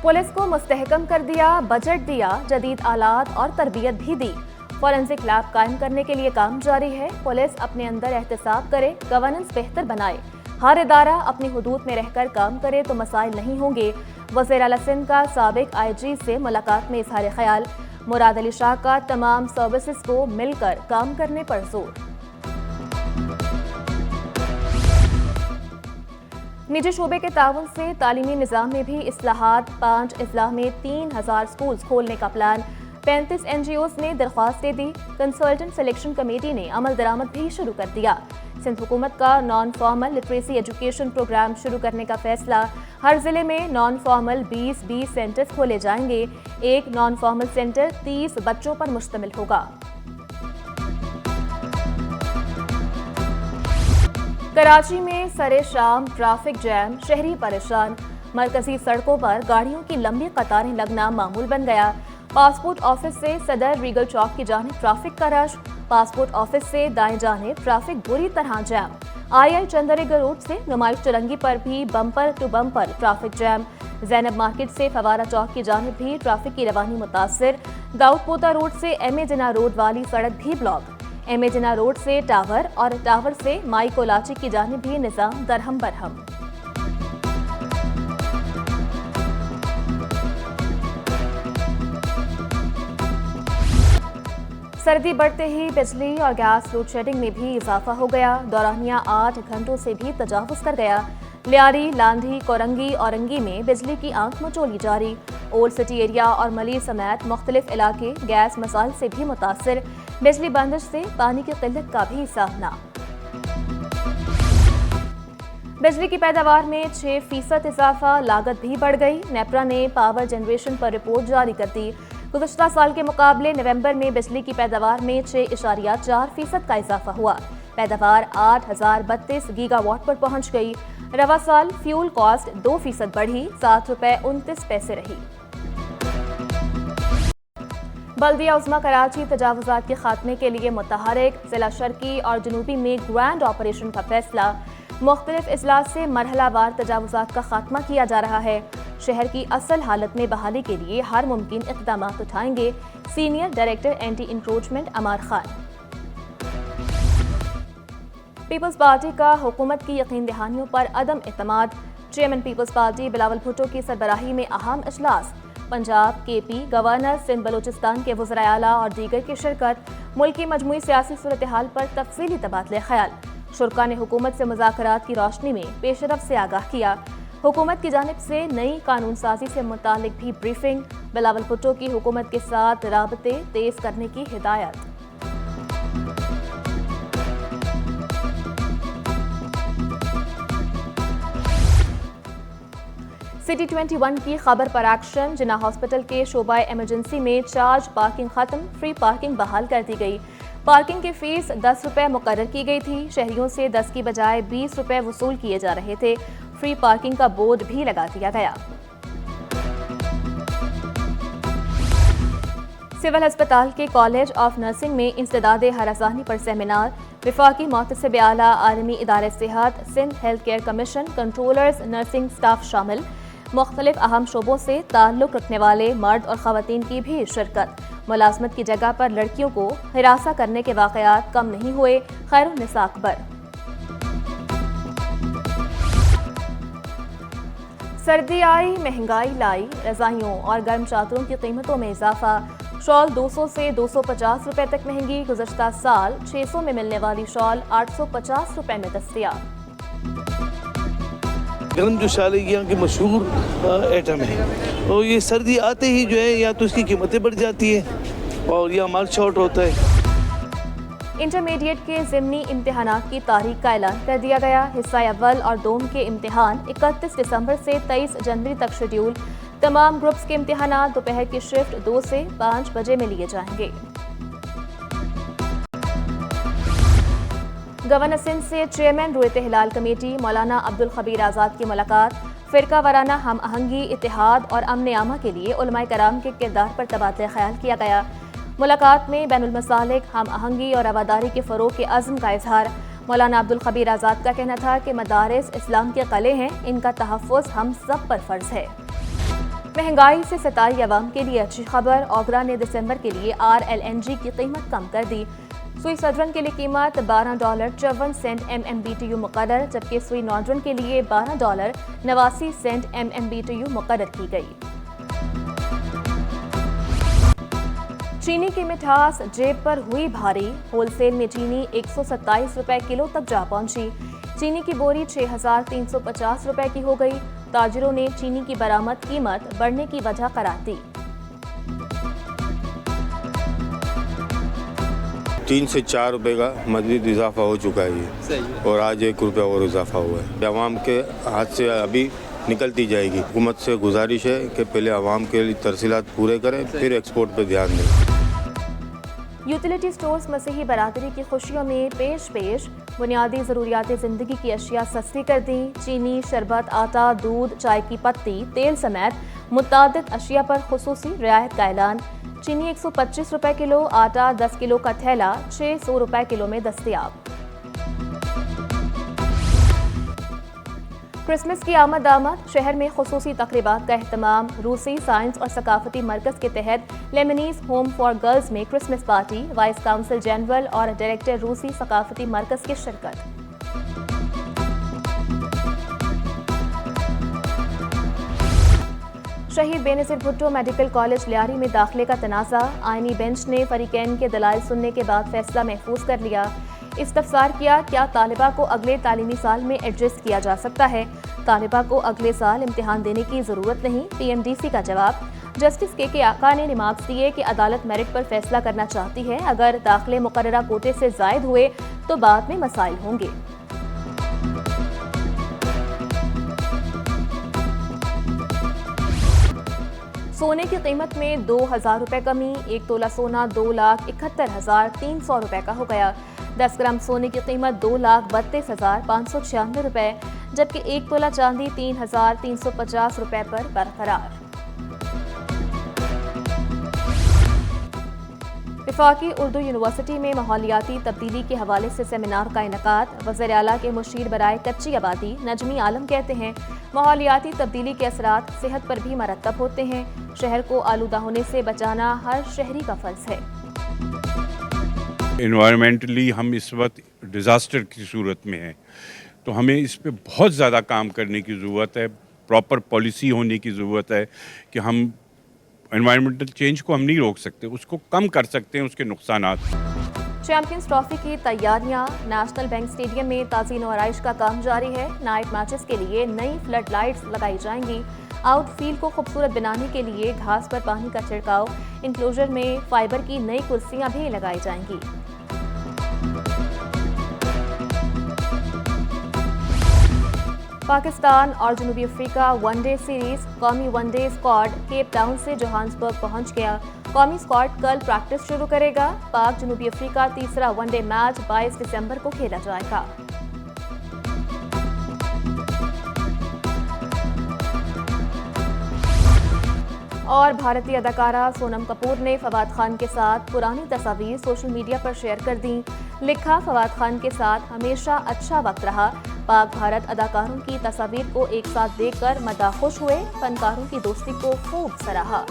Police को मुस्तहकम कर दिया, बजट दिया, जदीद आलात और तरबियत भी दी। फॉरेंसिक लैब कायम करने के लिए काम जारी है। पुलिस अपने अंदर एहतसाब करे, गवर्नेंस बेहतर बनाए, हर इदारा अपनी हुदूद में रहकर काम करे तो मसाइल नहीं होंगे। वज़ीर आला सिंध का साबिक IG से मुलाकात में इजहार ख्याल। मुराद अली शाह का तमाम सर्विसेज को मिलकर काम करने पर जोर। निजी शोबे के ताउन से तालीमी निज़ाम में भी इस्लाहात। 5 अजला में 3000 स्कूल खोलने का प्लान। 35 NGOs ने दरख्वास्त दे दी। कंसल्टेंट सिलेक्शन कमेटी ने अमल दरामद भी शुरू कर दिया। सिंध हुकूमत का non formal literacy education program शुरू करने का फैसला। हर जिले में नॉन फॉर्मल 20 सेंटर्स खोले जाएंगे। एक नॉन फॉर्मल सेंटर 30 बच्चों पर मुश्तमिल होगा। कराची में सरे शाम ट्रैफिक जैम, शहरी परेशान। मरकजी सड़कों पर गाड़ियों की लंबी कतारें लगना मामूल बन गया। पासपोर्ट ऑफिस से सदर रीगल चौक की जानिब ट्रैफिक का रश। पासपोर्ट ऑफिस से दाएं जानिब ट्रैफिक बुरी तरह जैम। II चंदरीगर रोड से नुमाइश चुरंगी पर भी bumper to bumper traffic jam. Zainab market से फवारा चौक की जानिब भी ट्रैफिक की रवानी मुतासिर। दाऊद पोता रोड से MA जिना रोड वाली सड़क भी ब्लॉक। MA जिना रोड से टावर और टावर से माई कोलाची की जानिब भी निजाम दरहम बरहम। सर्दी बढ़ते ही बिजली और गैस लोड शेडिंग में भी इजाफा हो गया। दौरानिया 8 घंटों से भी तजावुज कर गया। लियारी, लांधी, कोरंगी और रंगी में बिजली की आंख मचोली जारी। ओल्ड सिटी एरिया और मली समेत मुख्तलिफ इलाके गैस मसाइल से भी मुतासिर। बिजली बंदिश से पानी की किल्लत का भी सामना। बिजली की पैदावार में 6% इजाफा, लागत भी बढ़ गई। नेपरा ने पावर जनरेशन पर रिपोर्ट जारी कर दी। गुज़श्ता साल के मुकाबले नवंबर में बिजली की पैदावार में 6.4% का इजाफा हुआ। पैदावार 8032 गीगावाट पर पहुंच गई। रवा साल फ्यूल कॉस्ट 2% बढ़ी, ₹7.29 रही। बल्दिया उज़्मा कराची तजावुज़ात के खात्मे के लिए मुतहरिक। जिला शर्की और जनूबी में ग्रैंड ऑपरेशन का फैसला। मुख्तलिफ इजलास से मरहलावार तजावुज़ात का खात्मा किया जा रहा है। शहर की असल हालत में बहाली के लिए हर मुमकिन इक़दाम उठाएंगे। Senior director anti encroachment Ammar Khan. People's Party का हुकूमत की यकीन दहानियों पर अदम एतमाद। चेयरमैन पीपल्स पार्टी बिलावल भुट्टो की सरबराही में अहम इजलास। पंजाब, KP, गवर्नर सिंध बलोचिस्तान के वज़राए आला और दीगर की शिरकत। मुल्क की मजमूई सियासी सूरत हाल पर तफसीली तबादले ख्याल। शुरा ने हुकूमत से मुज़ाकरात की रोशनी में पेशरफ से आगाह किया। हुकूमत की जानिब से नई कानून साजी से मुतालिक भी ब्रीफिंग। बिलावल भुट्टो की हुकूमत के साथ राबते तेज करने की हिदायत। सिटी 21 की खबर पर एक्शन। जिना हॉस्पिटल के शोबाए इमरजेंसी में चार्ज पार्किंग खत्म, फ्री पार्किंग बहाल कर दी गई। पार्किंग की फीस ₹10 मुकर्रर की गई थी। शहरियों से 10 की बजाय ₹20 वसूल किए जा रहे थे। फ्री पार्किंग का बोर्ड भी लगा दिया गया। सिविल अस्पताल के कॉलेज ऑफ नर्सिंग में इंसदाद हरासानी पर सेमिनार। विफाकी मोहतसिब आला, आलमी इदारे सेहत, Sindh health care commission, controllers, nursing staff शामिल। मुख्तलिफ अहम शोबों से ताल्लुक रखने वाले मर्द और खवातीन की भी शिरकत। मुलाजमत की जगह पर लड़कियों को हिरासा करने के वाकयात कम नहीं हुए। खैरुन्निसा अकबर। सर्दी आई, महंगाई लाई। रजाइयों और गर्म चादरों की कीमतों में इजाफा। शॉल 200 से ₹250 तक महंगी। गुज़श्ता साल 600 में मिलने वाली शॉल ₹850 में दस्तयाब। गर्म जो शाल है यहाँ की मशहूर आइटम है, तो ये सर्दी आते ही जो है या तो इसकी कीमतें बढ़ जाती है और या माल शॉर्ट होता है। इंटरमीडिएट के ज़िमनी इम्तिहानात की तारीख का ऐलान कर दिया गया। हिस्सा अव्वल और दोम के इम्तिहान 31 दिसंबर से 23 जनवरी तक शेड्यूल। तमाम ग्रुप्स के इम्तिहानात दोपहर की शिफ्ट 2 से 5 बजे में लिए जाएंगे। गवर्नर सिंध से चेयरमैन रूयत हिलाल कमेटी मौलाना अब्दुल खबीर आज़ाद की मुलाकात। फ़िरका वाराना हम आहंगी, इत्तेहाद और अमन आमा के लिए उलमाए कराम के किरदार पर तबादला ख्याल किया गया। मुलाकात में बैनुल मसालिक, हम आहंगी और रवादारी के फ़रोग़ के अज़्म का इजहार। मौलाना अब्दुल खबीर आज़ाद का कहना था कि मदारिस इस्लाम के क़ले हैं, इनका तहफ़्फ़ुज़ हम सब पर फ़र्ज़ है। महंगाई से सताई अवाम के लिए अच्छी खबर। ओगरा ने दिसंबर के लिए RLNG की कीमत कम कर दी। सुई सदरन के लिए कीमत $12.54 MMBTU मुकर्रर, जबकि सुई नॉर्डरन के लिए $12.89 MMBTU मुकर्रर की गई। चीनी की मिठास जेब पर हुई भारी। होलसेल में चीनी 127 रुपए किलो तक जा पहुंची। चीनी की बोरी 6,350 रुपए की हो गई। ताजिरों ने चीनी की बरामद कीमत बढ़ने की वजह करार दी। 3 से 4 रुपए का मज़ीद इजाफा हो चुका है ये, और आज 1 रुपया और इजाफा हुआ है। आवाम के हाथ से अभी निकलती जाएगी। हुकूमत से गुजारिश है कि पहले आवाम के लिए तरसीलात पूरे करें, फिर एक्सपोर्ट पर ध्यान दें। यूटिलिटी स्टोर्स मसीही बरादरी की खुशियों में पेश बुनियादी ज़रूरियात ज़िंदगी की अशिया सस्ती कर दी। चीनी, शरबत, आटा, दूध, चाय की पत्ती, तेल समेत मुतादिद अशिया पर खुसूसी रियायत का ऐलान। चीनी 125 रुपए किलो, आटा 10 किलो का थैला 600 रुपए किलो में दस्तयाब। क्रिसमस की आमद शहर में खुसूसी तकरीबात का एहतमाम। रूसी साइंस और सकाफती मरकज़ के तहत लेमनीज होम फॉर गर्ल्स में Christmas party. Vice council general और डायरेक्टर रूसी सकाफती मरकज़ की शिरकत। शहीद बेनज़ीर भुट्टो मेडिकल कॉलेज लियारी में दाखिले का तनाज़ा। आईनी बेंच ने फरीकैन के दलाइल सुनने के बाद फैसला महफूज कर लिया। इस्तफसार किया, क्या तालिबा को अगले तालीमी साल में एडजस्ट किया जा सकता है? तालिबा को अगले साल इम्तिहान देने की ज़रूरत नहीं, PMDC का जवाब। जस्टिस के आका ने रिमार्क्स दिए कि अदालत मेरिट पर फैसला करना चाहती है। अगर दाखिले मुकर्ररा कोटे से ज़ायद हुए तो बाद में मसाइल होंगे। सोने की कीमत में 2,000 रुपए कमी। 1 तोला सोना 2,71,300 रुपए का हो गया। 10 ग्राम सोने की कीमत 2,32,596 रुपए, जबकि 1 तोला चांदी 3,350 रुपए पर बरकरार। वफाकी उर्दू यूनिवर्सिटी में माहौलियाती तब्दीली के हवाले से सेमिनार का इनेकाद। वज़ीर आला के मुशीर बराए कच्ची आबादी नजमी आलम कहते हैं, माहौलियाती तब्दीली के असरात सेहत पर भी मरतब होते हैं। शहर को आलूदा होने से बचाना हर शहरी का फर्ज है। इन्वायरमेंटली हम इस वक्त डिज़ास्टर की सूरत में हैं, तो हमें इस पे बहुत ज़्यादा काम करने की ज़रूरत है। प्रॉपर पॉलिसी होने की ज़रूरत है कि हम एनवायरमेंटल चेंज को हम नहीं रोक सकते, उसको कम कर सकते हैं, उसके नुकसानात। चैंपियंस ट्रॉफी की तैयारियां। नेशनल बैंक स्टेडियम में ताज़ीन और आराइश का काम जारी है। नाइट मैचेस के लिए नई फ्लड लाइट्स लगाई जाएंगी। आउटफील्ड को खूबसूरत बनाने के लिए घास पर पानी का छिड़काव। इंक्लोजर में फाइबर की नई कुर्सियां भी लगाई जाएंगी। पाकिस्तान और जनूबी अफ्रीका वनडे सीरीज। कौमी वनडे स्क्वाड केप टाउन से जोहान्सबर्ग पहुंच गया। कौमी स्क्वाड कल प्रैक्टिस शुरू करेगा। पाक जनूबी अफ्रीका तीसरा वनडे मैच 22 दिसंबर को खेला जाएगा। और भारतीय अदाकारा सोनम कपूर ने फवाद खान के साथ पुरानी तस्वीर सोशल मीडिया पर शेयर कर दी। लिखा, फवाद खान के साथ हमेशा अच्छा वक्त रहा। पाक भारत अदाकारों की तस्वीर को एक साथ देखकर मदा खुश हुए। फनकारों की दोस्ती को खूब सराहा।